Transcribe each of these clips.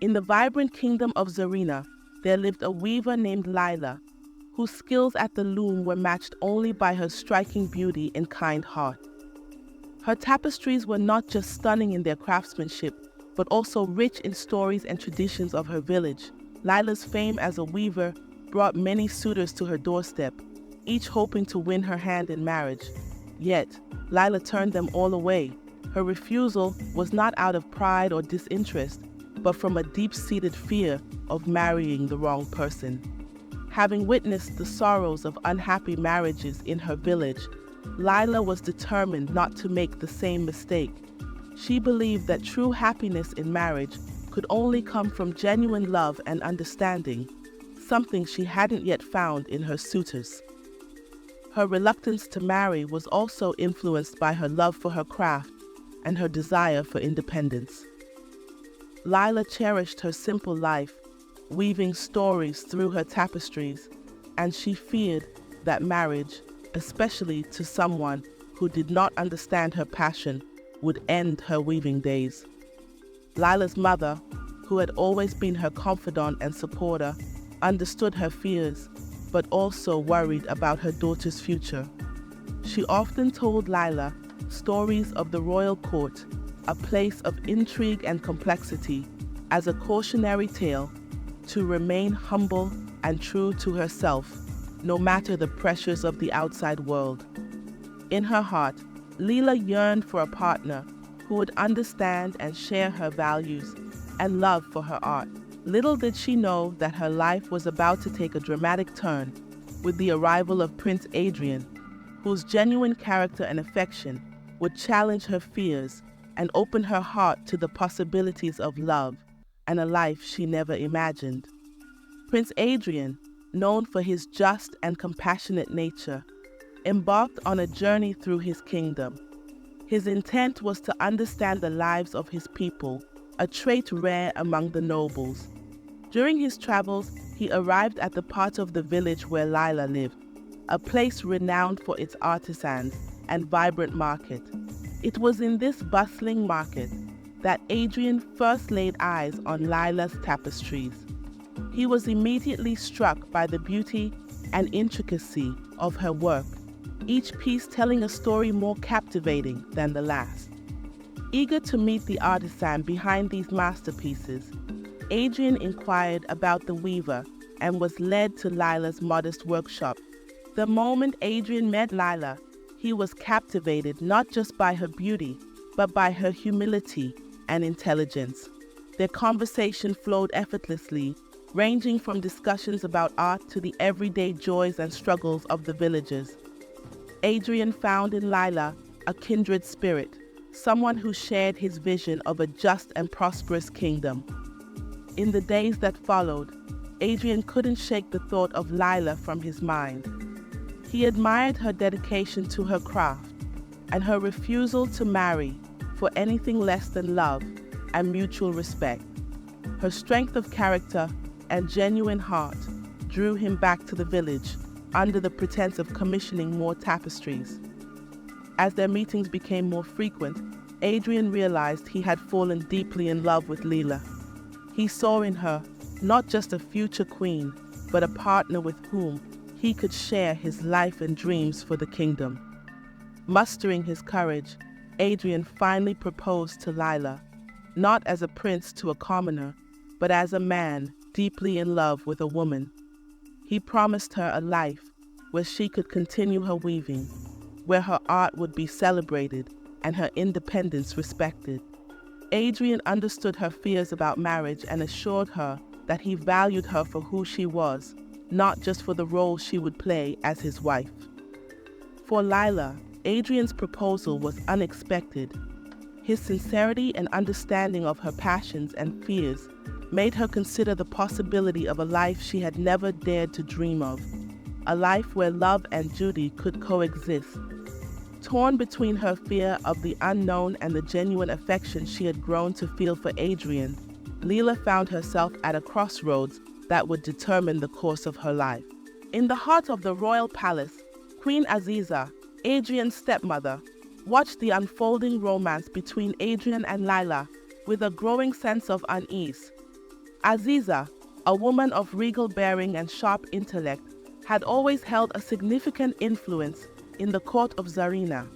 In the vibrant kingdom of Zarina, there lived a weaver named Lila, whose skills at the loom were matched only by her striking beauty and kind heart. Her tapestries were not just stunning in their craftsmanship, but also rich in stories and traditions of her village. Lila's fame as a weaver brought many suitors to her doorstep, each hoping to win her hand in marriage. Yet, Lila turned them all away. Her refusal was not out of pride or disinterest, but from a deep-seated fear of marrying the wrong person. Having witnessed the sorrows of unhappy marriages in her village, Lila was determined not to make the same mistake. She believed that true happiness in marriage could only come from genuine love and understanding, something she hadn't yet found in her suitors. Her reluctance to marry was also influenced by her love for her craft and her desire for independence. Lila cherished her simple life, weaving stories through her tapestries, and she feared that marriage, especially to someone who did not understand her passion, would end her weaving days. Lila's mother, who had always been her confidant and supporter, understood her fears, but also worried about her daughter's future. She often told Lila stories of the royal court, a place of intrigue and complexity, as a cautionary tale to remain humble and true to herself, no matter the pressures of the outside world. In her heart, Lila yearned for a partner who would understand and share her values and love for her art. Little did she know that her life was about to take a dramatic turn with the arrival of Prince Adrian, whose genuine character and affection would challenge her fears and open her heart to the possibilities of love and a life she never imagined. Prince Adrian, known for his just and compassionate nature, embarked on a journey through his kingdom. His intent was to understand the lives of his people, a trait rare among the nobles. During his travels, he arrived at the part of the village where Lila lived, a place renowned for its artisans and vibrant market. It was in this bustling market that Adrian first laid eyes on Lila's tapestries. He was immediately struck by the beauty and intricacy of her work, each piece telling a story more captivating than the last. Eager to meet the artisan behind these masterpieces, Adrian inquired about the weaver and was led to Lila's modest workshop. The moment Adrian met Lila, he was captivated not just by her beauty, but by her humility and intelligence. Their conversation flowed effortlessly, ranging from discussions about art to the everyday joys and struggles of the villagers. Adrian found in Lila a kindred spirit, someone who shared his vision of a just and prosperous kingdom. In the days that followed, Adrian couldn't shake the thought of Lila from his mind. He admired her dedication to her craft and her refusal to marry for anything less than love and mutual respect. Her strength of character and genuine heart drew him back to the village under the pretense of commissioning more tapestries. As their meetings became more frequent, Adrian realized he had fallen deeply in love with Lila. He saw in her not just a future queen, but a partner with whom he could share his life and dreams for the kingdom. Mustering his courage, Adrian finally proposed to Lila, not as a prince to a commoner, but as a man deeply in love with a woman. He promised her a life where she could continue her weaving, where her art would be celebrated and her independence respected. Adrian understood her fears about marriage and assured her that he valued her for who she was, not just for the role she would play as his wife. For Lila, Adrian's proposal was unexpected. His sincerity and understanding of her passions and fears made her consider the possibility of a life she had never dared to dream of, a life where love and duty could coexist. Torn between her fear of the unknown and the genuine affection she had grown to feel for Adrian, Lila found herself at a crossroads that would determine the course of her life. In the heart of the royal palace, Queen Aziza, Adrian's stepmother, watched the unfolding romance between Adrian and Lila with a growing sense of unease. Aziza, a woman of regal bearing and sharp intellect, had always held a significant influence in the court of Zarina.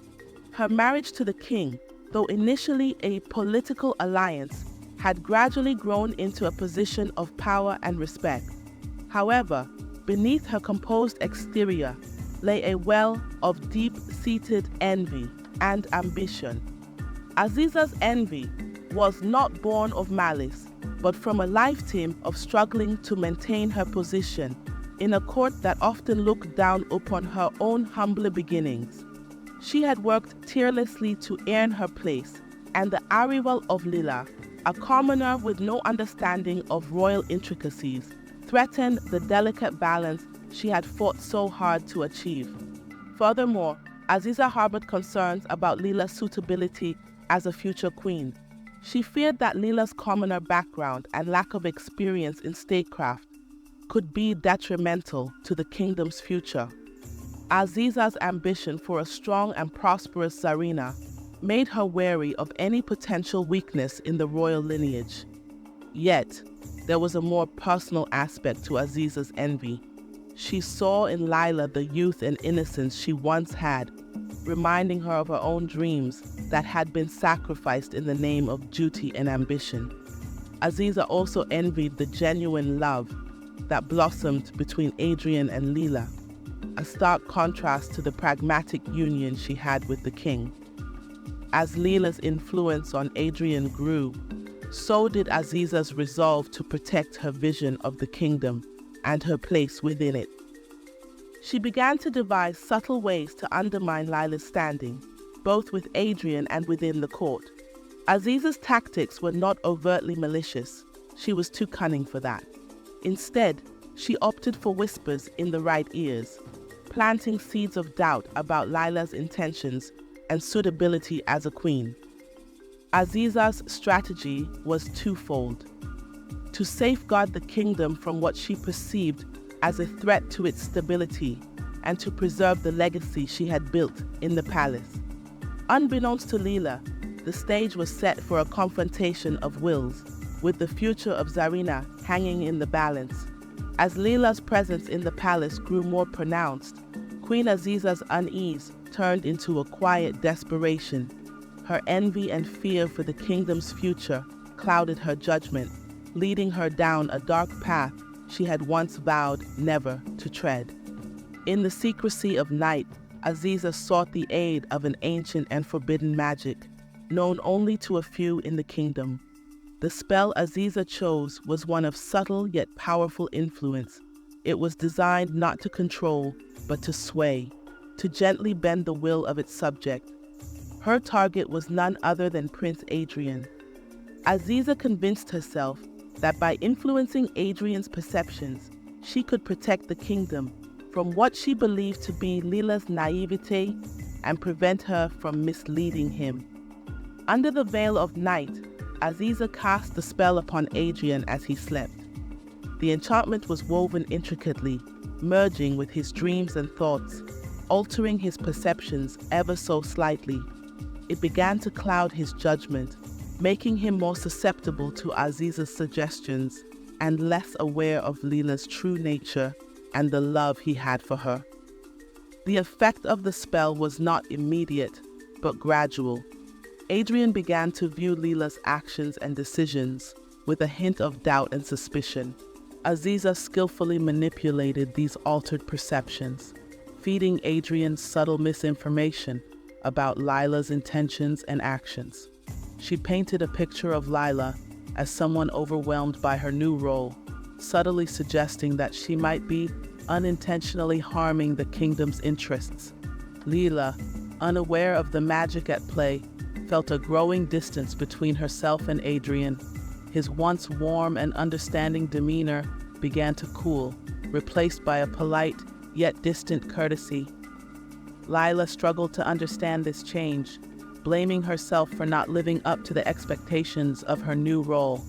Her marriage to the king, though initially a political alliance, had gradually grown into a position of power and respect. However, beneath her composed exterior lay a well of deep-seated envy and ambition. Aziza's envy was not born of malice, but from a lifetime of struggling to maintain her position in a court that often looked down upon her own humbler beginnings. She had worked tirelessly to earn her place, and the arrival of Lila, a commoner with no understanding of royal intricacies, threatened the delicate balance she had fought so hard to achieve. Furthermore, Aziza harbored concerns about Lila's suitability as a future queen. She feared that Lila's commoner background and lack of experience in statecraft could be detrimental to the kingdom's future. Aziza's ambition for a strong and prosperous Zarina made her wary of any potential weakness in the royal lineage. Yet, there was a more personal aspect to Aziza's envy. She saw in Lila the youth and innocence she once had, reminding her of her own dreams that had been sacrificed in the name of duty and ambition. Aziza also envied the genuine love that blossomed between Adrian and Lila, a stark contrast to the pragmatic union she had with the king. As Lila's influence on Adrian grew, so did Aziza's resolve to protect her vision of the kingdom and her place within it. She began to devise subtle ways to undermine Lila's standing, both with Adrian and within the court. Aziza's tactics were not overtly malicious. She was too cunning for that. Instead, she opted for whispers in the right ears, planting seeds of doubt about Lila's intentions and suitability as a queen. Aziza's strategy was twofold: to safeguard the kingdom from what she perceived as a threat to its stability, and to preserve the legacy she had built in the palace. Unbeknownst to Lila, the stage was set for a confrontation of wills, with the future of Zarina hanging in the balance. As Lila's presence in the palace grew more pronounced, Queen Aziza's unease turned into a quiet desperation. Her envy and fear for the kingdom's future clouded her judgment, leading her down a dark path she had once vowed never to tread. In the secrecy of night, Aziza sought the aid of an ancient and forbidden magic, known only to a few in the kingdom. The spell Aziza chose was one of subtle yet powerful influence. It was designed not to control, but to sway, to gently bend the will of its subject. Her target was none other than Prince Adrian. Aziza convinced herself that by influencing Adrian's perceptions, she could protect the kingdom from what she believed to be Lila's naivete and prevent her from misleading him. Under the veil of night, Aziza cast the spell upon Adrian as he slept. The enchantment was woven intricately, merging with his dreams and thoughts, altering his perceptions ever so slightly. It began to cloud his judgment, making him more susceptible to Aziza's suggestions and less aware of Lila's true nature and the love he had for her. The effect of the spell was not immediate, but gradual. Adrian began to view Lila's actions and decisions with a hint of doubt and suspicion. Aziza skillfully manipulated these altered perceptions, feeding Adrian subtle misinformation about Lila's intentions and actions. She painted a picture of Lila as someone overwhelmed by her new role, subtly suggesting that she might be unintentionally harming the kingdom's interests. Lila, unaware of the magic at play, felt a growing distance between herself and Adrian. His once warm and understanding demeanor began to cool, replaced by a polite yet distant courtesy. Lila struggled to understand this change, blaming herself for not living up to the expectations of her new role.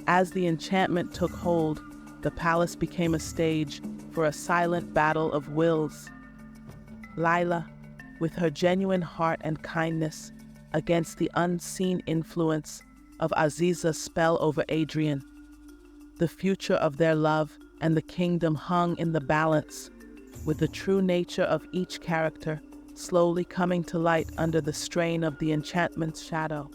As the enchantment took hold, the palace became a stage for a silent battle of wills. Lila, with her genuine heart and kindness, against the unseen influence of Aziza's spell over Adrian. The future of their love and the kingdom hung in the balance, with the true nature of each character slowly coming to light under the strain of the enchantment's shadow.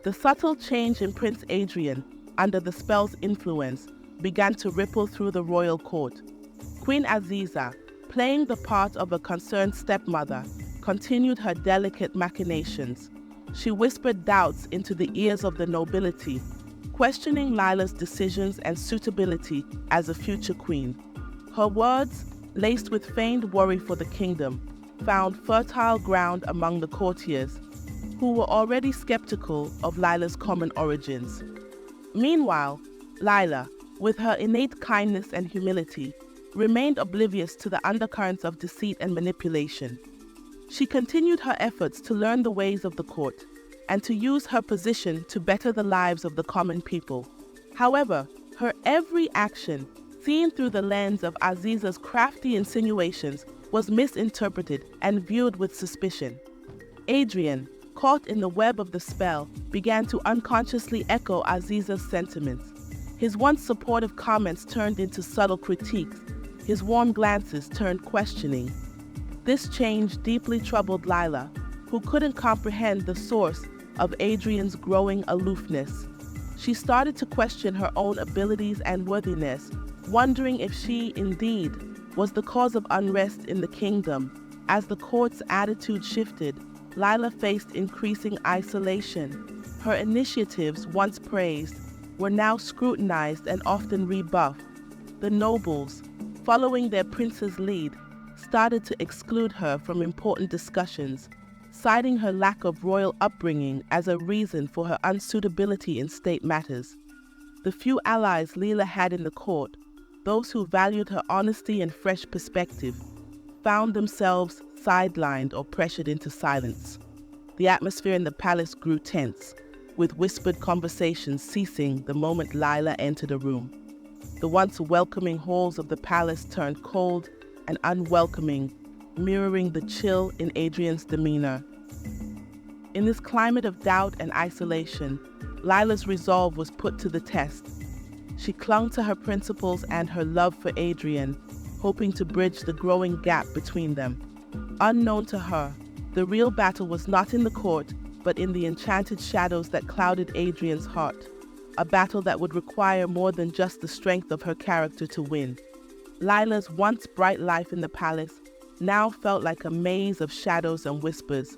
The subtle change in Prince Adrian, under the spell's influence, began to ripple through the royal court. Queen Aziza, playing the part of a concerned stepmother, continued her delicate machinations. She whispered doubts into the ears of the nobility, questioning Lila's decisions and suitability as a future queen. Her words, laced with feigned worry for the kingdom, found fertile ground among the courtiers, who were already skeptical of Lila's common origins. Meanwhile, Lila, with her innate kindness and humility, remained oblivious to the undercurrents of deceit and manipulation. She continued her efforts to learn the ways of the court and to use her position to better the lives of the common people. However, her every action, seen through the lens of Aziza's crafty insinuations, was misinterpreted and viewed with suspicion. Adrian, caught in the web of the spell, began to unconsciously echo Aziza's sentiments. His once supportive comments turned into subtle critiques, his warm glances turned questioning. This change deeply troubled Lila, who couldn't comprehend the source of Adrian's growing aloofness. She started to question her own abilities and worthiness, wondering if she, indeed, was the cause of unrest in the kingdom. As the court's attitude shifted, Lila faced increasing isolation. Her initiatives, once praised, were now scrutinized and often rebuffed. The nobles, following their prince's lead, started to exclude her from important discussions, citing her lack of royal upbringing as a reason for her unsuitability in state matters. The few allies Lila had in the court, those who valued her honesty and fresh perspective, found themselves sidelined or pressured into silence. The atmosphere in the palace grew tense, with whispered conversations ceasing the moment Lila entered a room. The once welcoming halls of the palace turned cold and unwelcoming, mirroring the chill in Adrian's demeanor. In this climate of doubt and isolation, Lila's resolve was put to the test. She clung to her principles and her love for Adrian, hoping to bridge the growing gap between them. Unknown to her, the real battle was not in the court, but in the enchanted shadows that clouded Adrian's heart, a battle that would require more than just the strength of her character to win. Lila's once bright life in the palace now felt like a maze of shadows and whispers.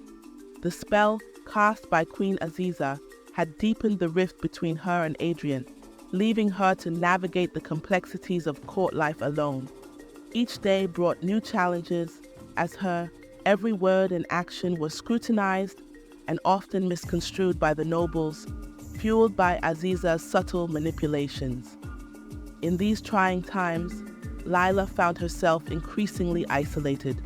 The spell cast by Queen Aziza had deepened the rift between her and Adrian, leaving her to navigate the complexities of court life alone. Each day brought new challenges, as her every word and action was scrutinized and often misconstrued by the nobles, fueled by Aziza's subtle manipulations. In these trying times, Lila found herself increasingly isolated.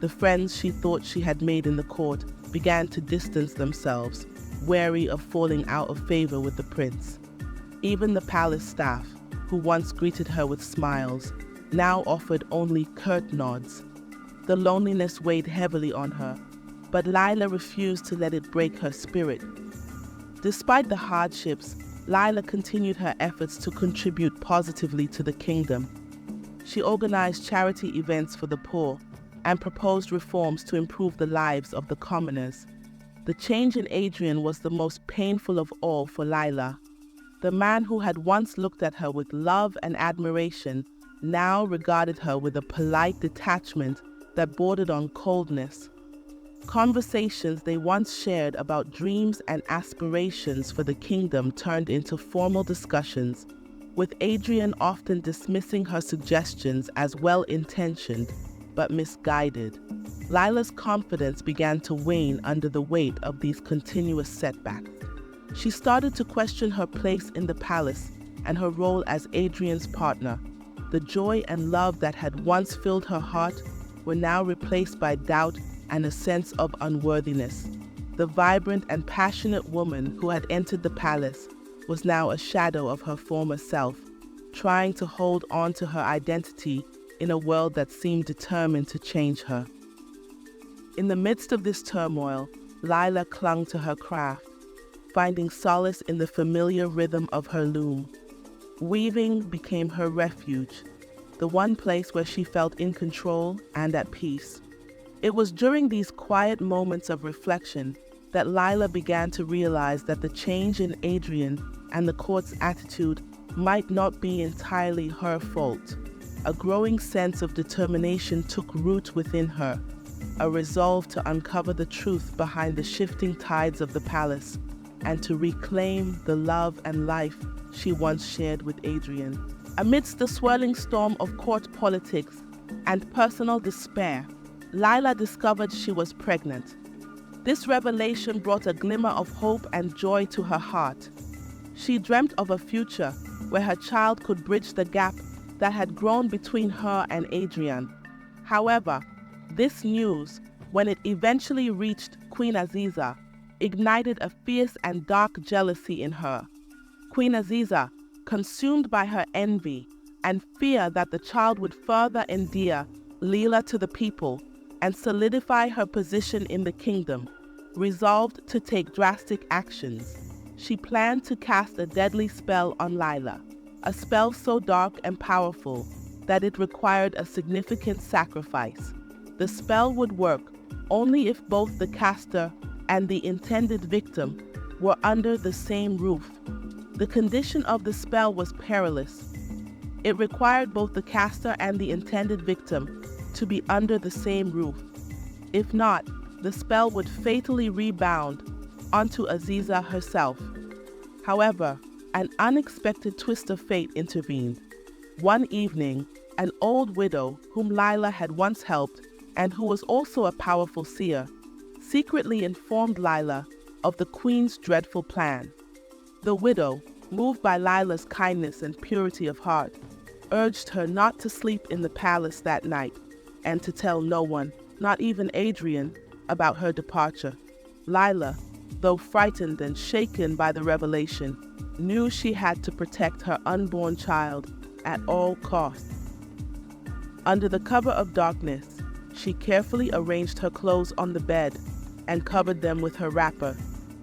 The friends she thought she had made in the court began to distance themselves, wary of falling out of favor with the prince. Even the palace staff, who once greeted her with smiles, now offered only curt nods. The loneliness weighed heavily on her, but Lila refused to let it break her spirit. Despite the hardships, Lila continued her efforts to contribute positively to the kingdom. She organized charity events for the poor and proposed reforms to improve the lives of the commoners. The change in Adrian was the most painful of all for Lila. The man who had once looked at her with love and admiration now regarded her with a polite detachment that bordered on coldness. Conversations they once shared about dreams and aspirations for the kingdom turned into formal discussions, with Adrian often dismissing her suggestions as well-intentioned but misguided. Lila's confidence began to wane under the weight of these continuous setbacks. She started to question her place in the palace and her role as Adrian's partner. The joy and love that had once filled her heart were now replaced by doubt and a sense of unworthiness. The vibrant and passionate woman who had entered the palace was now a shadow of her former self, trying to hold on to her identity in a world that seemed determined to change her. In the midst of this turmoil, Lila clung to her craft, finding solace in the familiar rhythm of her loom. Weaving became her refuge, the one place where she felt in control and at peace. It was during these quiet moments of reflection that Lila began to realize that the change in Adrian and the court's attitude might not be entirely her fault. A growing sense of determination took root within her, a resolve to uncover the truth behind the shifting tides of the palace and to reclaim the love and life she once shared with Adrian. Amidst the swirling storm of court politics and personal despair, Lila discovered she was pregnant. This revelation brought a glimmer of hope and joy to her heart. She dreamt of a future where her child could bridge the gap that had grown between her and Adrian. However, this news, when it eventually reached Queen Aziza, ignited a fierce and dark jealousy in her. Queen Aziza, consumed by her envy and fear that the child would further endear Lila to the people and solidify her position in the kingdom, resolved to take drastic actions. She planned to cast a deadly spell on Lila, a spell so dark and powerful that it required a significant sacrifice. The spell would work only if both the caster and the intended victim were under the same roof. The condition of the spell was perilous. It required both the caster and the intended victim to be under the same roof. If not, the spell would fatally rebound onto Aziza herself. However, an unexpected twist of fate intervened. One evening, an old widow whom Lila had once helped and who was also a powerful seer, secretly informed Lila of the queen's dreadful plan. The widow, moved by Lila's kindness and purity of heart, urged her not to sleep in the palace that night and to tell no one, not even Adrian, about her departure. Lila, though frightened and shaken by the revelation, knew she had to protect her unborn child at all costs. Under the cover of darkness, she carefully arranged her clothes on the bed and covered them with her wrapper,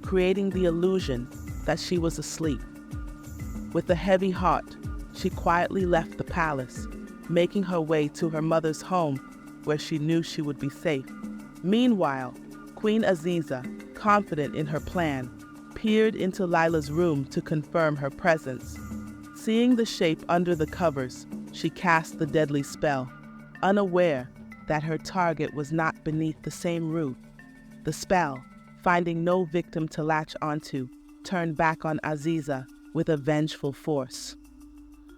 creating the illusion that she was asleep. With a heavy heart, she quietly left the palace, making her way to her mother's home, where she knew she would be safe. Meanwhile, Queen Aziza, confident in her plan, peered into Lila's room to confirm her presence. Seeing the shape under the covers, she cast the deadly spell, unaware that her target was not beneath the same roof. The spell, finding no victim to latch onto, turned back on Aziza with a vengeful force.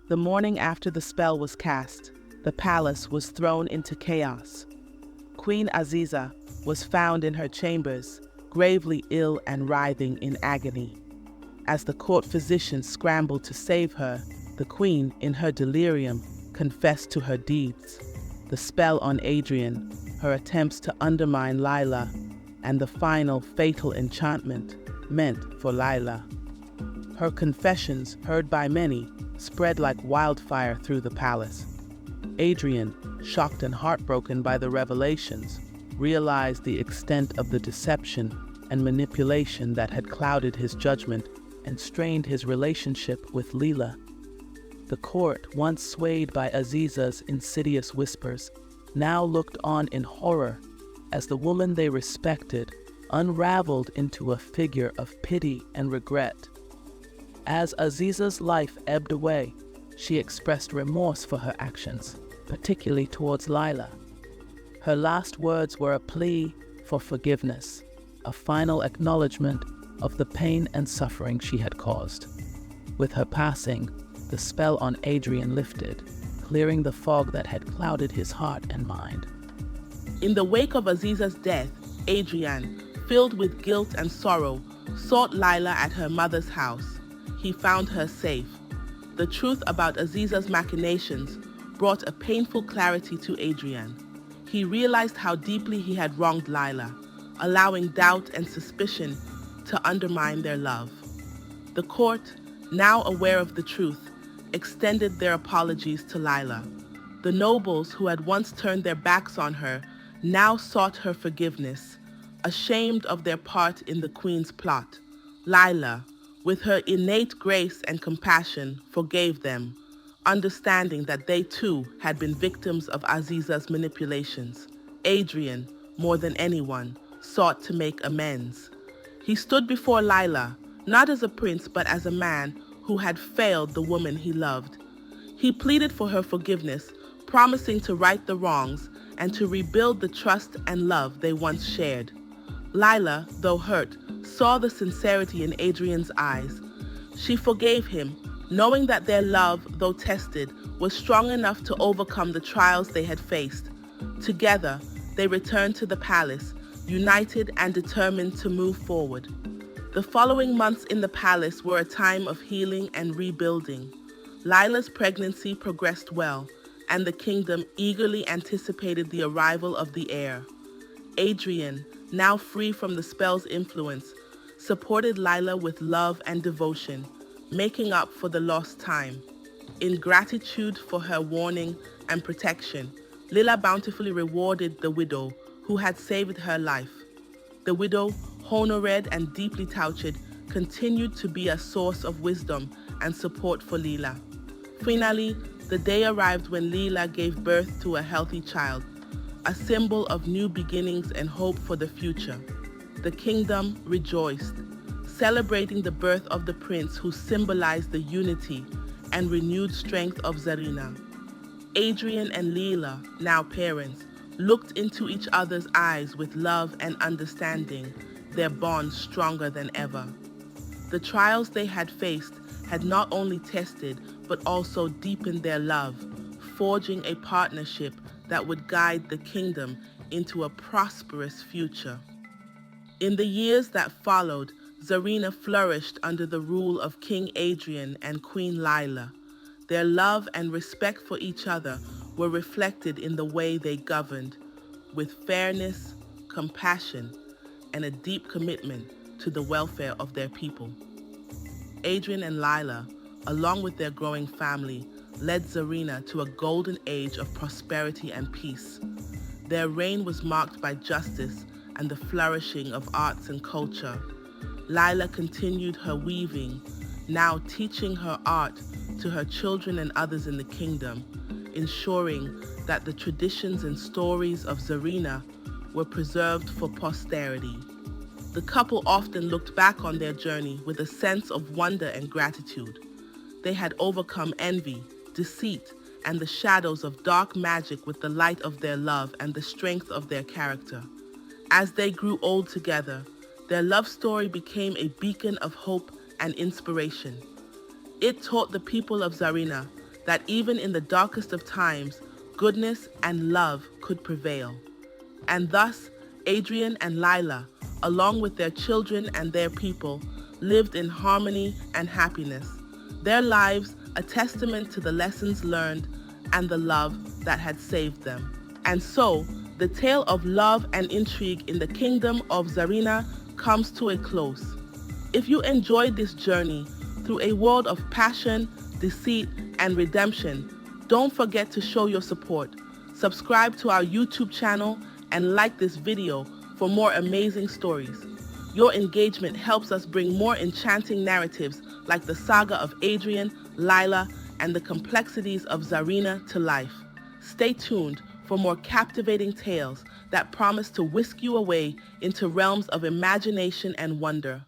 The morning after the spell was cast, the palace was thrown into chaos. Queen Aziza was found in her chambers, gravely ill and writhing in agony. As the court physicians scrambled to save her, the queen, in her delirium, confessed to her deeds. The spell on Adrian, her attempts to undermine Lila, and the final fatal enchantment meant for Lila. Her confessions, heard by many, spread like wildfire through the palace. Adrian, shocked and heartbroken by the revelations, realized the extent of the deception and manipulation that had clouded his judgment and strained his relationship with Lila. The court, once swayed by Aziza's insidious whispers, now looked on in horror as the woman they respected unraveled into a figure of pity and regret. As Aziza's life ebbed away, she expressed remorse for her actions, particularly towards Lila. Her last words were a plea for forgiveness, a final acknowledgement of the pain and suffering she had caused. With her passing, the spell on Adrian lifted, clearing the fog that had clouded his heart and mind. In the wake of Aziza's death, Adrian, filled with guilt and sorrow, sought Lila at her mother's house. He found her safe. The truth about Aziza's machinations brought a painful clarity to Adrian. He realized how deeply he had wronged Lila, allowing doubt and suspicion to undermine their love. The court, now aware of the truth, extended their apologies to Lila. The nobles who had once turned their backs on her now sought her forgiveness, ashamed of their part in the queen's plot. Lila, with her innate grace and compassion, forgave them, understanding that they too had been victims of Aziza's manipulations. Adrian, more than anyone, sought to make amends. He stood before Lila, not as a prince but as a man who had failed the woman he loved. He pleaded for her forgiveness, promising to right the wrongs and to rebuild the trust and love they once shared. Lila, though hurt, saw the sincerity in Adrian's eyes. She forgave him, knowing that their love, though tested, was strong enough to overcome the trials they had faced. Together, they returned to the palace, united and determined to move forward. The following months in the palace were a time of healing and rebuilding. Lila's pregnancy progressed well, and the kingdom eagerly anticipated the arrival of the heir. Adrian, now free from the spell's influence, supported Lila with love and devotion, making up for the lost time. In gratitude for her warning and protection, Lila bountifully rewarded the widow who had saved her life. The widow, honored and deeply touched, continued to be a source of wisdom and support for Lila. Finally, the day arrived when Lila gave birth to a healthy child, a symbol of new beginnings and hope for the future. The kingdom rejoiced, celebrating the birth of the prince who symbolized the unity and renewed strength of Zarina. Adrian and Lila, now parents, looked into each other's eyes with love and understanding, their bond stronger than ever. The trials they had faced had not only tested but also deepened their love, forging a partnership that would guide the kingdom into a prosperous future. In the years that followed, Zarina flourished under the rule of King Adrian and Queen Lila. Their love and respect for each other were reflected in the way they governed, with fairness, compassion, and a deep commitment to the welfare of their people. Adrian and Lila, along with their growing family, led Zarina to a golden age of prosperity and peace. Their reign was marked by justice and the flourishing of arts and culture. Lila continued her weaving, now teaching her art to her children and others in the kingdom, ensuring that the traditions and stories of Zarina were preserved for posterity. The couple often looked back on their journey with a sense of wonder and gratitude. They had overcome envy, deceit, and the shadows of dark magic with the light of their love and the strength of their character. As they grew old together, their love story became a beacon of hope and inspiration. It taught the people of Zarina that even in the darkest of times, goodness and love could prevail. And thus, Adrian and Lila, along with their children and their people, lived in harmony and happiness, their lives a testament to the lessons learned and the love that had saved them. And so, the tale of love and intrigue in the kingdom of Zarina comes to a close. If you enjoyed this journey through a world of passion, deceit, and redemption, don't forget to show your support. Subscribe to our YouTube channel and like this video for more amazing stories. Your engagement helps us bring more enchanting narratives like the saga of Adrian, Lila, and the complexities of Zarina to life. Stay tuned for more captivating tales that promise to whisk you away into realms of imagination and wonder.